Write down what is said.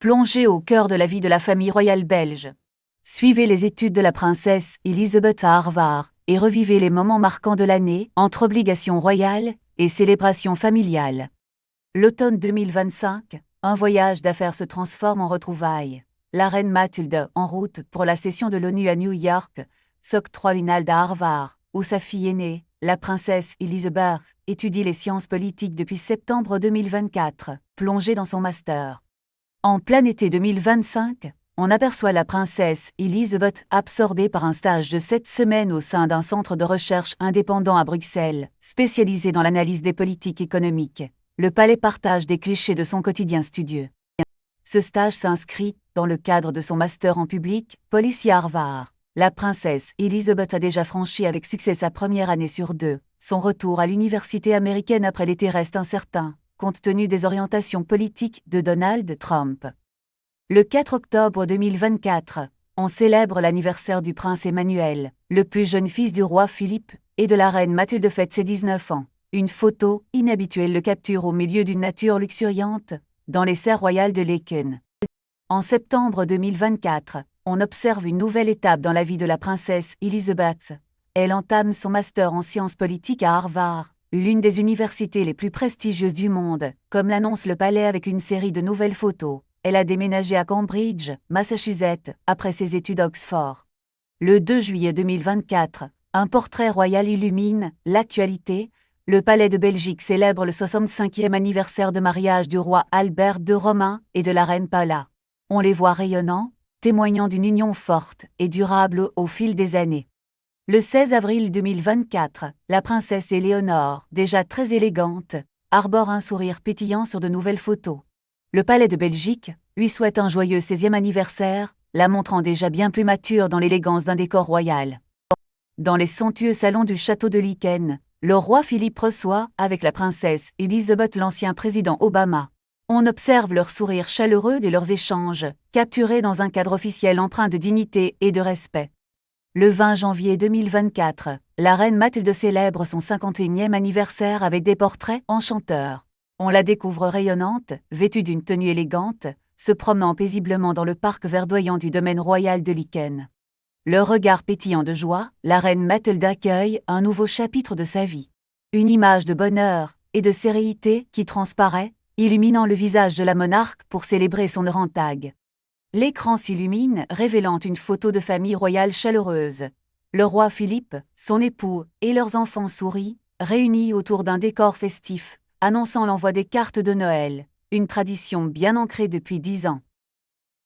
Plongez au cœur de la vie de la famille royale belge. Suivez les études de la princesse Elisabeth à Harvard et revivez les moments marquants de l'année entre obligations royales et célébrations familiales. L'automne 2025, un voyage d'affaires se transforme en retrouvailles. La reine Mathilde, en route pour la session de l'ONU à New York, s'octroie une halte à Harvard, où sa fille aînée, la princesse Elisabeth, étudie les sciences politiques depuis septembre 2024, plongée dans son master. En plein été 2025, on aperçoit la princesse Elisabeth absorbée par un stage de 7 semaines au sein d'un centre de recherche indépendant à Bruxelles, spécialisé dans l'analyse des politiques économiques. Le palais partage des clichés de son quotidien studieux. Ce stage s'inscrit dans le cadre de son master en public, policy à Harvard. La princesse Elisabeth a déjà franchi avec succès sa première année sur 2. Son retour à l'université américaine après l'été reste incertain, compte tenu des orientations politiques de Donald Trump. Le 4 octobre 2024, on célèbre l'anniversaire du prince Emmanuel, le plus jeune fils du roi Philippe, et de la reine Mathilde fête ses 19 ans. Une photo inhabituelle le capture au milieu d'une nature luxuriante, dans les serres royales de Laeken. En septembre 2024, on observe une nouvelle étape dans la vie de la princesse Elisabeth. Elle entame son master en sciences politiques à Harvard, l'une des universités les plus prestigieuses du monde, comme l'annonce le palais avec une série de nouvelles photos. Elle a déménagé à Cambridge, Massachusetts, après ses études à Oxford. Le 2 juillet 2024, un portrait royal illumine l'actualité. Le Palais de Belgique célèbre le 65e anniversaire de mariage du roi Albert II Romain et de la reine Paula. On les voit rayonnants, témoignant d'une union forte et durable au fil des années. Le 16 avril 2024, la princesse Éléonore, déjà très élégante, arbore un sourire pétillant sur de nouvelles photos. Le Palais de Belgique lui souhaite un joyeux 16e anniversaire, la montrant déjà bien plus mature dans l'élégance d'un décor royal. Dans les somptueux salons du château de Laeken, le roi Philippe reçoit, avec la princesse Elisabeth, l'ancien président Obama. On observe leur sourire chaleureux et leurs échanges, capturés dans un cadre officiel empreint de dignité et de respect. Le 20 janvier 2024, la reine Mathilde célèbre son 51e anniversaire avec des portraits enchanteurs. On la découvre rayonnante, vêtue d'une tenue élégante, se promenant paisiblement dans le parc verdoyant du domaine royal de Laeken. Le regard pétillant de joie, la reine Mathilde accueille un nouveau chapitre de sa vie. Une image de bonheur et de sérénité qui transparaît, illuminant le visage de la monarque pour célébrer son heure en tag. L'écran s'illumine, révélant une photo de famille royale chaleureuse. Le roi Philippe, son époux et leurs enfants sourient, réunis autour d'un décor festif, annonçant l'envoi des cartes de Noël, une tradition bien ancrée depuis 10 ans.